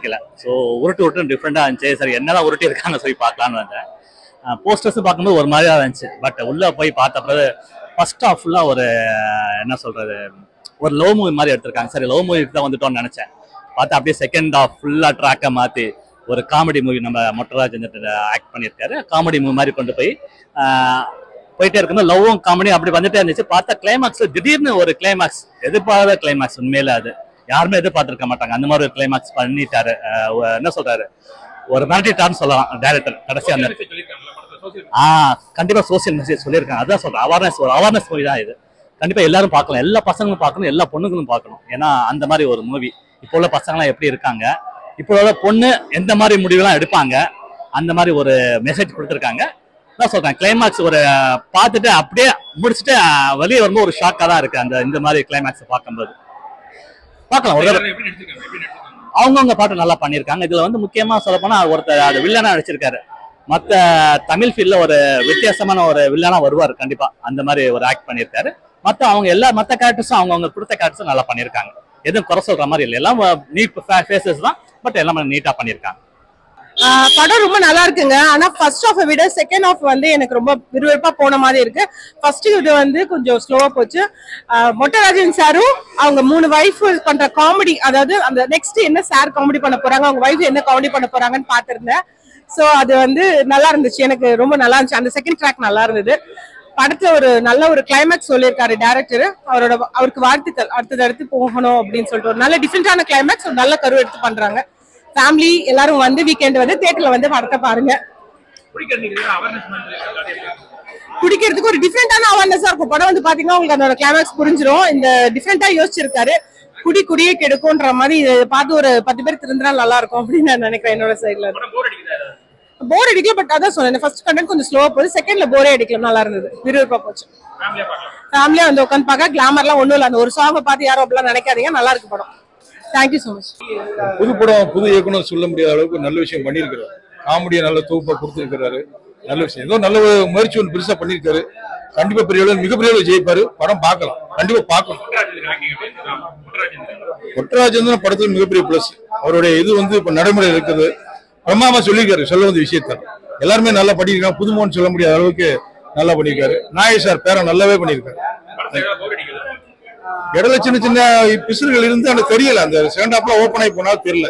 பிடிக்கல. ஸோ உருட்டு டிஃப்ரெண்டாக இருந்துச்சு. சரி என்னதான் உருட்டி இருக்காங்க சொல்லி பார்க்கலான்னு வந்தேன். போஸ்டர்ஸ் பார்க்கும்போது ஒரு மாதிரியாக இருந்துச்சு. பட் உள்ளே போய் பார்த்த பிறகு ஃபர்ஸ்ட் ஆஃப் ஃபுல்லாக ஒரு என்ன சொல்கிறது, ஒரு லவ் மூவி மாதிரி எடுத்திருக்காங்க. சரி லவ் மூவிக்கு தான் வந்துட்டோம்னு நினச்சேன். பார்த்தா அப்படியே செகண்ட் ஆஃப் ஃபுல்லாக ட்ராக்கை மாற்றி ஒரு காமெடி மூவி நம்ம மொட்டராஜ் ஆக்ட் பண்ணியிருக்காரு. காமெடி மூவி மாதிரி கொண்டு போய் போயிட்டே இருக்கும்போது லவ்வும் காமெடி அப்படி வந்துட்டே இருந்துச்சு. பார்த்தா கிளைமாக்ஸ் திடீர்னு ஒரு கிளைமாக்ஸ், எதிர்பாராத கிளைமாக்ஸ். உண்மையில அது யாருமே எதிர்பார்த்திருக்க மாட்டாங்க. அந்த மாதிரி ஒரு கிளைமாக்ஸ் பண்ணிட்டாரு. என்ன சொல்றாரு, ஒரு மிரட்டிட்டாருன்னு சொல்லலாம் டைரக்டர் கடைசி. அந்த கண்டிப்பா சோசியல் மெசேஜ் சொல்லியிருக்காங்க. அதான் சொல்றேன், அவேர்னஸ் மூவி தான் இது. கண்டிப்பா எல்லாரும் பார்க்கலாம், எல்லா பசங்களும் பார்க்கணும், எல்லா பொண்ணுங்களும் பார்க்கணும். ஏன்னா அந்த மாதிரி ஒரு மூவி. இப்போ உள்ள பசங்களாம் எப்படி இருக்காங்க, இப்போ உள்ள பொண்ணு எந்த மாதிரி முடிவுலாம் எடுப்பாங்க, அந்த மாதிரி ஒரு மெசேஜ் கொடுத்துருக்காங்க. தான் சொல்றேன், கிளைமாக்ஸ் ஒரு பார்த்துட்டு அப்படியே முடிச்சுட்டு வெளியே வரும்போது ஒரு ஷாக்காக தான் இருக்கு. அந்த இந்த மாதிரி கிளைமாக்ஸை பார்க்கும்போது பார்க்கலாம். ஒரு அவங்கவுங்க பாட்டு நல்லா பண்ணியிருக்காங்க. இதுல வந்து முக்கியமா சொல்ல போனா ஒருத்தர் அது வில்லனா நடிச்சிருக்காரு. மற்ற தமிழ் ஃபீல்ட்ல ஒரு வித்தியாசமான ஒரு வில்லனா வருவார் கண்டிப்பா. அந்த மாதிரி ஒரு ஆக்ட் பண்ணியிருக்காரு. மற்ற கேரக்டர்ஸும் அவங்கவுங்க கொடுத்த கேரக்டர்ஸும் நல்லா பண்ணியிருக்காங்க. எதுவும் குறை சொல்ற மாதிரி இல்லை, எல்லாம் நீட் ஃபேஸஸ் தான். பட் எல்லாமே நீட்டா பண்ணியிருக்காங்க. படம் ரொம்ப நல்லா இருக்குங்க. ஆனா ஃபர்ஸ்ட் ஹாஃப் விட செகண்ட் ஹாஃப் வந்து எனக்கு ரொம்ப விறுவிறுப்பா போன மாதிரி இருக்கு. ஃபர்ஸ்ட் இது வந்து கொஞ்சம் ஸ்லோவா போச்சு. மொட்டராஜன் சாரும் அவங்க 3 வைஃப் பண்ற காமெடி, அதாவது அந்த நெக்ஸ்ட் என்ன சார் காமெடி பண்ண போறாங்க, அவங்க வைஃப் என்ன காமெடி பண்ண போறாங்கன்னு பாத்திருந்தேன். சோ அது வந்து நல்லா இருந்துச்சு, எனக்கு ரொம்ப நல்லா இருந்துச்சு. அந்த செகண்ட் ட்ராக் நல்லா இருந்தது. படத்துல ஒரு நல்ல ஒரு கிளைமேக்ஸ் சொல்லியிருக்காரு டைரக்டர். அவருக்கு வாழ்த்துக்கள், அடுத்தடுத்து போகணும் அப்படின்னு சொல்லிட்டு ஒரு நல்ல டிஃப்ரெண்டான கிளைமேக்ஸ், ஒரு நல்ல கரு எடுத்து பண்றாங்க. ஃபேமிலி எல்லாரும் வந்து வீக்கெண்ட் வந்து தியேட்டர்ல வந்து படத்தை பாருங்க. குடிக்கிறதுக்கு ஒரு டிஃப்ரெண்டான அவேர்னஸா இருக்கும் படம். வந்து பாத்தீங்கன்னா உங்களுக்கு அதோட கிளைமேக்ஸ் புரிஞ்சிடும். இந்த டிஃப்ரெண்டா யோசிச்சிருக்காரு. குடியே கெடுக்கும்ன்ற மாதிரி பார்த்து ஒரு 10 பேர் திருந்தினா நல்லா இருக்கும் அப்படின்னு நான் நினைக்கிறேன். என்னோட சைட்ல போர் அடிக்கல. பட் அதான் சொன்னேன், ஃபர்ஸ்ட் கண்டென்ட் கொஞ்சம் ஸ்லோவா போகுது, செகண்ட்ல போரே அடிக்கல, நல்லா இருந்தது, விறுவிறுப்பா போச்சு. ஃபேமிலியா வந்து உட்காந்து பார்க்க. கிளாமர்லாம் ஒண்ணும் இல்லை, அந்த ஒரு சாங்கை பார்த்து யாரும் அப்படிலாம் நினைக்காதீங்க, நல்லா இருக்கு படம். Thank you so much. புது படம், புது இயக்குனர் சொல்ல முடியாத அளவுக்கு நல்ல விஷயம் பண்ணியிருக்கிறாரு. காமெடியை நல்ல தொகுப்பா கொடுத்துருக்கிறாரு. நல்ல விஷயம், ஏதோ நல்ல முயற்சி ஒன்று பெருசா பண்ணியிருக்காரு. கண்டிப்பா மிகப்பெரிய ஜெயிப்பாரு. படம் பார்க்கலாம், கண்டிப்பா பார்க்கணும். மொட்டராஜேந்திரன் படத்துல மிகப்பெரிய பிளஸ். அவருடைய இது வந்து இப்ப நடைமுறையில் இருக்குது. பிரம்மாமா சொல்லியிருக்காரு சொல்ல வந்த விஷயத்த. எல்லாருமே நல்லா பண்ணியிருக்காங்க. புதுமோன்னு சொல்ல முடியாத அளவுக்கு நல்லா பண்ணியிருக்காரு. நாயக் சார் பேரை நல்லாவே பண்ணியிருக்காரு. இடையில சின்ன பிசுறுகள் இருந்து அந்த தெரியல. அந்த செகண்ட் ஹாப்ல ஓப்பன் ஆகி போனா தெரியல.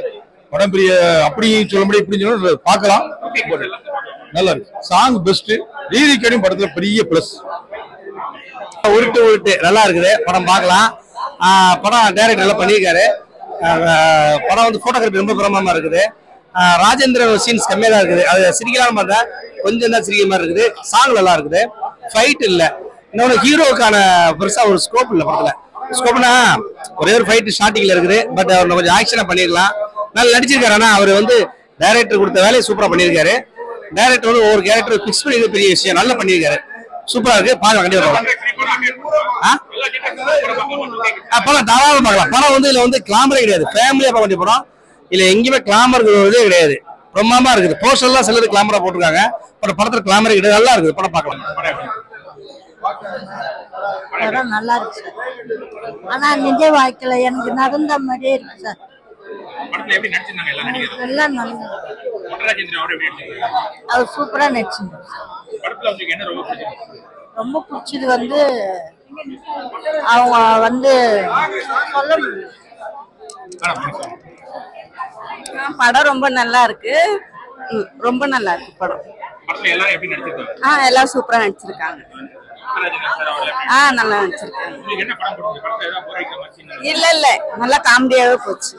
படம் பெரிய அப்படி சொல்ல முடியும், இப்படி சொல்ல பார்க்கலாம். நல்லா இருக்கு. Song best. ரீதிக்கடியும் படத்துல பெரிய பிளஸ். உருட்டு நல்லா இருக்குது. படம் பார்க்கலாம். படம் டைரக்டர் நல்லா பண்ணியிருக்காரு. படம் வந்து போட்டோகிராஃபி ரொம்ப பிரமாதமா இருக்குது. ராஜேந்திரன் சீன்ஸ் கம்மியாக தான் இருக்குது. அது சிரிக்கலாம் பார்த்தா கொஞ்சம் தான் சிரிக்கிற மாதிரி இருக்குது. சாங் நல்லா இருக்குது. ஃபைட் இல்லை. இன்னொன்று ஹீரோவுக்கான பெருசா ஒரு ஸ்கோப் இல்லை படத்துல. ஸ்கோப்னா ஒரே ஒரு ஃபைட் ஸ்டார்டிங்ல இருக்குது. பட் அவர் கொஞ்சம் ஆக்ஷனா பண்ணிருக்கலாம். நல்லா நடிச்சிருக்காரு. ஆனா அவர் வந்து டைரக்டர் கொடுத்த வேலையை சூப்பரா பண்ணியிருக்காரு. டைரக்டர் வந்து ஒவ்வொரு கேரக்டர் பிக்ஸ் பண்ணி பெரிய விஷயம் நல்லா பண்ணியிருக்காரு. சூப்பரா இருக்கு. பாருங்க, கண்டிப்பா படம் தாராளமா பார்க்கலாம். படம் வந்து இதுல வந்து கிளாமரே கிடையாது, ஃபேமிலியா பார்க்க வேண்டிய படம். இல்ல எங்கேயுமே கிளாமர் கிடையாது. பிரம்மாண்டமா இருக்குது. போஸ்டர்லாம் சிலது கிளாமரா போட்டிருக்காங்க. பட் படத்துல கிளாமரே கிடையாது. நல்லா இருக்குது. படம் பார்க்கலாம். படம் நல்லா இருக்கு சார். ஆனா நிஜ வாழ்க்கையில எனக்கு நடந்த மாதிரியே இருக்கு சார். எல்லாம் நல்லா அவர் சூப்பரா நடிச்சிருந்தார். ரொம்ப பிடிச்சது வந்து அவங்க வந்து சொல்ல படம் ரொம்ப நல்லா இருக்கு. ரொம்ப நல்லா இருக்கு படம். எல்லாம் சூப்பரா நடிச்சிருக்காங்க. நல்லா நடிச்சிருக்காங்க. இல்ல நல்லா காமெடியாவே போச்சு.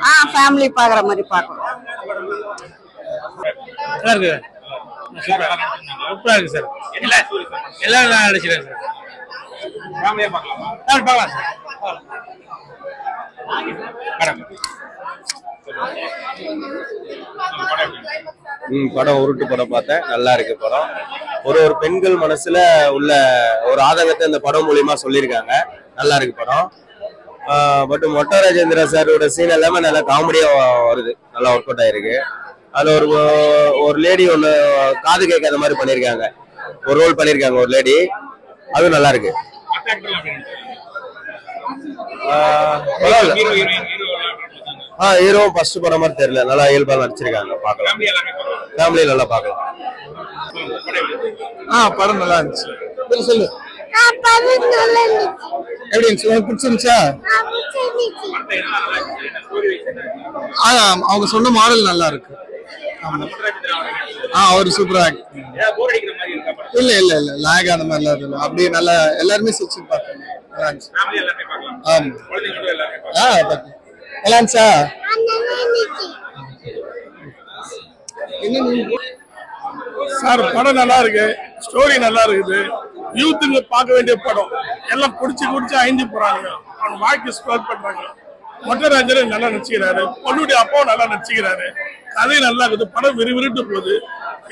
ஆமா, ஃபேமிலி பாக்குற மாதிரி பார்க்கலாம். நல்லா இருக்கு. சூப்பரா இருக்கு சார். எல்லாரும் நல்லா நடிச்சிருக்காங்க சார். ஃபேமிலியா பார்க்கலாம் சார். படம் உருட்டு படம் பார்த்தேன். நல்லா இருக்கு படம். ஒரு பெண்கள் மனசுல உள்ள ஒரு ஆதங்கத்தை இந்த படம் மூலியமா சொல்லியிருக்காங்க. நல்லா இருக்கு படம். பட் மொட்டராஜேந்திர சாரோட சீன் எல்லாமே நல்லா காமெடியா வருது. நல்லா ஒர்க் அவுட் ஆயிருக்கு. அதுல ஒரு லேடி ஒண்ணு காது கேட்காத மாதிரி பண்ணியிருக்காங்க. ஒரு ரோல் பண்ணியிருக்காங்க ஒரு லேடி. அதுவும் நல்லா இருக்கு. ஹீரோ ஃபர்ஸ்ட் படம் மாதிரி தெரியல, நல்லா இயல்பா நடிச்சிருக்காங்க, பார்க்கலாம். ஃபேமிலி நல்லா பார்க்கலாம். படம் நல்லா இருந்துச்சு. சொல்லு எப்படி இருந்துச்சு? உனக்கு பிடிச்சிருந்துச்சா? அவங்க சொன்ன மாடல் நல்லா இருக்கு. அவர் சூப்பரா இல்ல இல்ல இல்ல லாக் அந்த மாதிரி எல்லாம் இல்ல, அப்படியே நல்லா எல்லாருமே சிரிச்சு பார்த்தாங்க. நல்லா இருந்துச்சு. நல்லா இருந்துச்சா? சார் படம் நல்லா இருக்கு, ஸ்டோரி நல்லா இருக்குது, யூத்துங்க பார்க்க வேண்டிய படம். எல்லாம் குடிச்சு ஐந்து போறாங்க, அவங்க வாழ்க்கை ஸ்கோர் பண்றாங்க. மொட்டராஜன் நல்லா நடிச்சுக்கிறாரு, பொண்ணுடைய அப்பாவும் நல்லா நடிச்சுக்கிறாரு, கதை நல்லா இருக்குது, படம் விறுவிறுட்டு போகுது,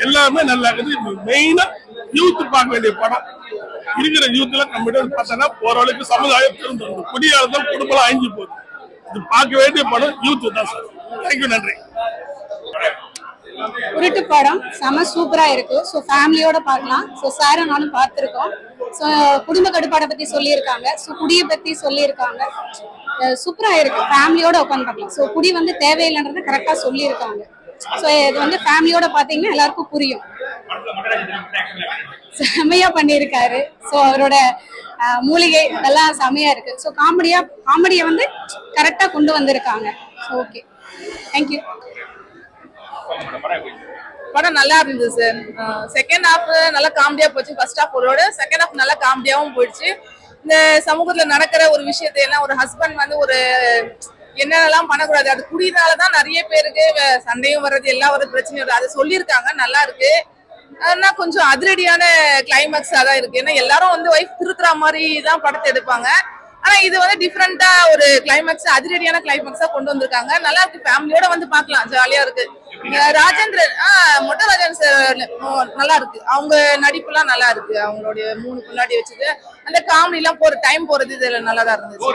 எல்லாமே நல்லா இருக்குது. மெயினா யூத் பார்க்க வேண்டிய படம். இருக்கிற யூத்ல கம்ப்யூட்டர் பார்த்தோன்னா ஓரளவுக்கு சமுதாயம் திருந்தது, குடியாரத்தில் குடும்பம் அழிஞ்சு போகுது. இது பார்க்க வேண்டிய படம் யூத் தான் சார். தேங்க்யூ, நன்றி. உருட்டு படம் செம சூப்பரா இருக்கு. ஸோ ஃபேமிலியோட பார்க்கலாம். ஸோ சாரும் நானும் பார்த்துருக்கோம். ஸோ குடும்ப கட்டுப்பாடை பத்தி சொல்லியிருக்காங்க, ஸோ குடியை பத்தி சொல்லியிருக்காங்க. சூப்பரா இருக்கு, ஃபேமிலியோட உட்காந்து பார்க்கலாம். ஸோ குடி வந்து தேவையில்லைன்றத கரெக்டா சொல்லியிருக்காங்க. ஸோ இது வந்து ஃபேமிலியோட பார்த்தீங்கன்னா எல்லாருக்கும் புரியும். செமையா பண்ணியிருக்காரு. ஸோ அவரோட மூலிகை இதெல்லாம் செமையா இருக்கு. ஸோ காமெடியை வந்து கரெக்டா கொண்டு வந்திருக்காங்க. Okay, thank you. படம் நல்லா இருந்தது சார். செகண்ட் ஹாஃப் நல்லா காமெடியா போச்சு. ஃபர்ஸ்ட் ஹாஃப் ஓட செகண்ட் ஹாஃப் நல்லா காமெடியாவும் போயிடுச்சு. இந்த சமூகத்துல நடக்கிற ஒரு விஷயத்தை எல்லாம் ஒரு ஹஸ்பண்ட் வந்து ஒரு என்னென்னலாம் பண்ணக்கூடாது, அது குடினாலதான் நிறைய பேருக்கு சண்டையும் வர்றது, எல்லாம் வர்றது, பிரச்சனையும் வருது, அதை சொல்லியிருக்காங்க. நல்லா இருக்கு. ஆனா கொஞ்சம் அதிரடியான கிளைமேக்ஸா தான் இருக்கு. ஏன்னா எல்லாரும் வந்து ஒய்ஃப் திருத்துற மாதிரி தான் படத்தை எடுப்பாங்க. ஆனா இது வந்து டிஃப்ரெண்டா ஒரு கிளைமேக்ஸ், அதிரடியான கிளைமேக்ஸா கொண்டு வந்திருக்காங்க. நல்லா இருக்கு, ஃபேமிலியோட வந்து பாக்கலாம், ஜாலியா இருக்கு. ராஜேந்திரன் மொட்டராஜன் சார் நல்லா இருக்கு, அவங்க நடிப்பு எல்லாம் நல்லா இருக்கு. அவங்களுடைய 3 பிள்ளாடி வச்சது, அந்த காமெடி எல்லாம் டைம் போறது இதுல நல்லாதான் இருந்துச்சு.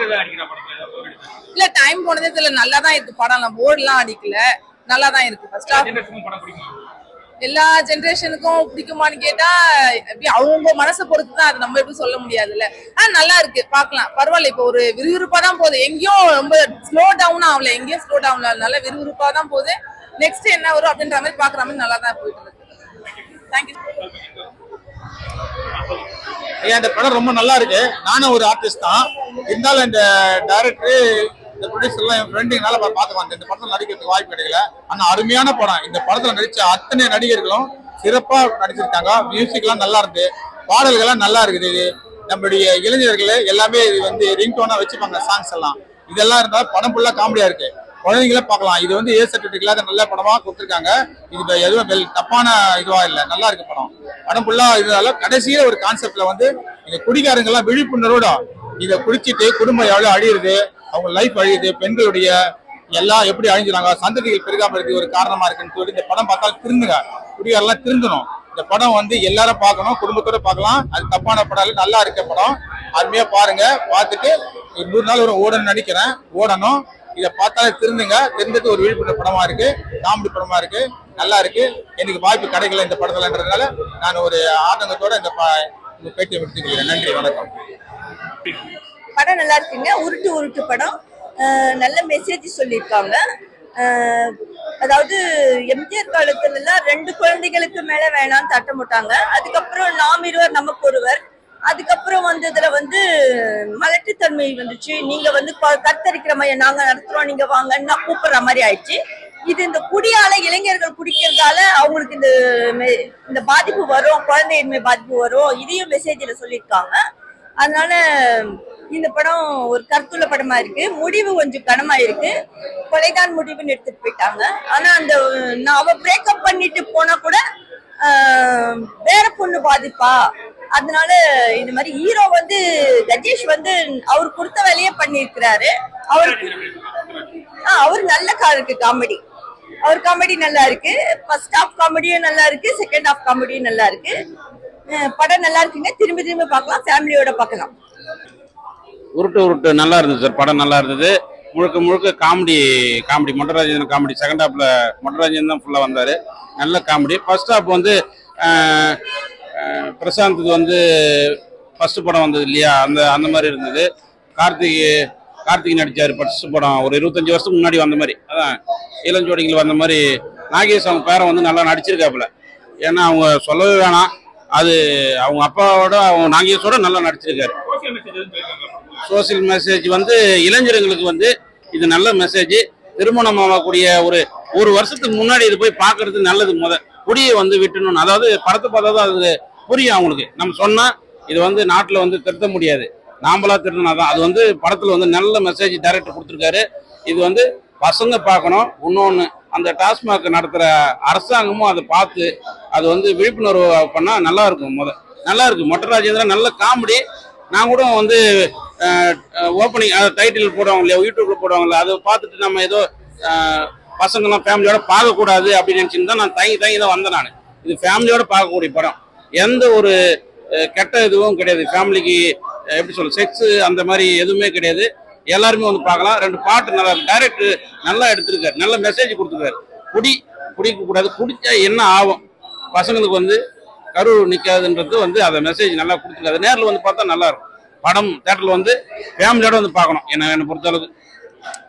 இல்ல டைம் போனது இதுல நல்லாதான் இருக்கு. படம் எல்லாம் போர்டு எல்லாம் அடிக்கல, நல்லாதான் இருக்கு. ஃபர்ஸ்ட் ஹாஃப் எல்லா ஜெனரேஷனுக்கும் பிடிக்குமான்னு கேட்டா எப்படி அவங்க மனசை பொறுத்து தான், அது நம்ம எப்படி சொல்ல முடியாதுல்ல. ஆனா நல்லா இருக்கு, பாக்கலாம், பரவாயில்ல. இப்போ ஒரு விறுவிறுப்பா தான் போகுது, எங்கேயும் ரொம்ப ஸ்லோ டவுன் ஆகல, எங்கேயும் ஸ்லோ டவுன் ஆகல, நல்லா விறுவிறுப்பா தான் போகுது. நெக்ஸ்ட் என்ன வரும் அப்படின்ற மாதிரி பாக்குற மாதிரி நல்லா தான் போயிட்டு இருக்கு. தேங்க்யூ. இந்த படம் ரொம்ப நல்லா இருக்கு. நானும் ஒரு ஆர்டிஸ்ட் தான், இருந்தாலும் இந்த டைரக்டர் இந்த ப்ரொடியூசர் எல்லாம் என் ஃப்ரெண்டுனால பார்த்து வந்தேன். இந்த படத்தில் நடிக்கிறதுக்கு வாய்ப்பு கிடைக்கல. ஆனா அருமையான படம். இந்த படத்துல நடிச்ச அத்தனை நடிகர்களும் சிறப்பா நடிச்சிருக்காங்க. மியூசிக் எல்லாம் நல்லா இருக்கு, பாடல்கள்லாம் நல்லா இருக்குது. இது நம்மளுடைய இளைஞர்கள் எல்லாமே இது வந்து ரிங்டோனா வச்சுப்பாங்க சாங்ஸ் எல்லாம். இதெல்லாம் இருந்தா படம் ஃபுல்லா காமெடியா இருக்கு, குழந்தைங்களே பார்க்கலாம். இது வந்து ஏ சர்டிஃபிகேட் இல்லாத நல்ல படமா கொடுத்துருக்காங்க. இது எதுவும் தப்பான இதுவா இல்லை, நல்லா இருக்கு படம். படம் ஃபுல்லா இதனால கடைசியில ஒரு கான்செப்ட்ல வந்து இந்த குடிகாரங்க எல்லாம் விழிப்புணர்வோட இதை குடிச்சிட்டு குடும்பம் எவ்வளவு அழியுது, அவங்க லைஃப் அழியுது, பெண்களுடைய எல்லாம் எப்படி அழிஞ்சுறாங்க, சந்ததிகள் பெருகாம இருக்கு ஒரு காரணமா இருக்குன்னு சொல்லி இந்த படம் பார்த்தா திருந்துங்க, குடிகாரெல்லாம் திருந்தணும். இந்த படம் வந்து எல்லாரும் பார்க்கணும், குடும்பத்தோட பார்க்கலாம். அது தப்பான படம், நல்லா இருக்க படம். அருமையா பாருங்க. பார்த்துட்டு 100 நாள் ஒரு ஓடணும்னு நினைக்கிறேன், ஓடணும். இதை பார்த்தாலே திருந்துங்க. தெரிஞ்சது ஒரு விழிப்புணர்வு படமா இருக்கு, காமெடி படமா இருக்கு, நல்லா இருக்கு. எனக்கு வாய்ப்பு கிடைக்கல இந்த படத்துலன்றதுனால நான் ஒரு ஆதங்கத்தோட இந்த பேட்டியை எடுத்துக்கிறேன். நன்றி, வணக்கம். படம் நல்லா இருக்குங்க. உருட்டு படம், நல்ல மெசேஜ் சொல்லியிருக்காங்க. அதாவது எம்ஜிஆர் காலத்துல எல்லாம் 2 குழந்தைகளுக்கு மேல வேணாம்னு தட்ட மாட்டாங்க. அதுக்கப்புறம் நாம் இருவர் நமக்கு ஒருவர், அதுக்கப்புறம் வந்து இதுல வந்து மலட்டுத்தன்மை வந்துச்சு. நீங்க வந்து கத்தரிக்கிற மாதிரி நாங்க நடத்துறோம், நீங்க வாங்கன்னு கூப்பிடுற மாதிரி ஆயிடுச்சு. இது இந்த குடியால இளைஞர்கள் குடிக்கிறதால அவங்களுக்கு இந்த பாதிப்பு வரும், குழந்தையின்மை பாதிப்பு வரும். இதையும் மெசேஜ்ல சொல்லியிருக்காங்க. அதனால இந்த படம் ஒரு கருத்துள்ள படமா இருக்கு. முடிவு கொஞ்சம் கனமா இருக்கு, கொலைதான் முடிவுன்னு எடுத்துட்டு போயிட்டாங்க. ஆனா அந்த அவ பிரேக்கப் பண்ணிட்டு போனா கூட வேற பொண்ணு பாதிப்பா. அதனால இந்த மாதிரி ஹீரோ வந்து கஜேஷ் வந்து அவர் கொடுத்த வேலையே பண்ணிருக்கிறாரு. அவர் நல்ல இருக்கு காமெடி, அவர் காமெடி நல்லா இருக்கு. ஃபர்ஸ்ட் ஹாஃப் காமெடியும் நல்லா இருக்கு, செகண்ட் ஹாஃப் காமெடியும் நல்லா இருக்கு. படம் நல்லா இருக்குங்க, திரும்பி பார்க்கலாம், ஃபேமிலியோட பார்க்கலாம். உருட்டு நல்லா இருந்தது சார். படம் நல்லா இருந்தது. முழுக்க காமெடி மொட்டராஜன் காமெடி. செகண்ட் ஹாஃப்ல மொட்டராஜன் தான் ஃபுல்லா வந்தாரு, நல்ல காமெடி. ஃபர்ஸ்ட் ஹாஃப் வந்து பிரசாந்த் வந்து ஃபர்ஸ்ட் படம் வந்தது இல்லையா, அந்த மாதிரி இருந்தது. கார்த்திக் நடிச்சாரு ஃபர்ஸ்ட் படம் ஒரு 25 வருஷத்துக்கு முன்னாடி வந்த மாதிரி, அதான் இளஞ்சோடிகள் வந்த மாதிரி. நாகேஷ் அவங்க பேரை வந்து நல்லா நடிச்சிருக்காப்புல. ஏன்னா அவங்க சொல்லவே வேணாம், அது அவங்க அப்பாவோட அவங்க நாகேஷோட நல்லா நடிச்சிருக்காரு. சோசியல் மெசேஜ் வந்து இளைஞர்களுக்கு வந்து இது நல்ல மெசேஜ். திருமணம் ஆகக்கூடிய ஒரு வருஷத்துக்கு முன்னாடி இது போய் பார்க்கறது நல்லது. குடியை வந்து விட்டுணும், அதாவது படத்தை பார்த்தா தான் அது புரியும் அவங்களுக்கு. நம்ம சொன்னா இது வந்து நாட்டில் வந்து திருத்த முடியாது, நாமளா திருத்தினா தான். அது வந்து படத்துல வந்து நல்ல மெசேஜ் டைரக்டர் கொடுத்துருக்காரு. இது வந்து பசங்க பார்க்கணும். இன்னொன்று, அந்த டாஸ்மாக் நடத்துகிற அரசாங்கமும் அதை பார்த்து அது வந்து விழிப்புணர்வு பண்ணா நல்லா இருக்கும். நல்லா இருக்கு. மொட்டை ராஜேந்திரன் நல்ல காமெடி. நான் கூட வந்து ஓப்பனிங் டைட்டில் போடுவாங்க இல்லையா, யூடியூப்ல போடுவாங்கல்ல, அதை பார்த்துட்டு நம்ம ஏதோ பசங்களாம் ஃபேமிலியோட பார்க்கக்கூடாது அப்படின்னு நினச்சின்னு தான் நான் தயங்கி தான் வந்தேன். நான் இது ஃபேமிலியோட பார்க்கக்கூடிய படம், எந்த ஒரு கெட்ட இதுவும் கிடையாது. ஃபேமிலிக்கு எப்படி சொல்ல, செக்ஸ் அந்த மாதிரி எதுவுமே கிடையாது. எல்லாருமே வந்து பார்க்கலாம். 2 பாட்டு நல்லா இருக்கு. டைரக்டர் நல்லா எடுத்திருக்காரு, நல்ல மெசேஜ் கொடுத்துருக்காரு. குடிக்க கூடாது, குடிச்சா என்ன ஆகும், பசங்களுக்கு வந்து கரு நிற்காதுன்றது வந்து அதை மெசேஜ் நல்லா கொடுத்துருக்காரு. நேரில் வந்து பார்த்தா நல்லா இருக்கும். படம் தேட்டரில் வந்து ஃபேமிலியோட வந்து பார்க்கணும் என்னை பொறுத்தளவுக்கு.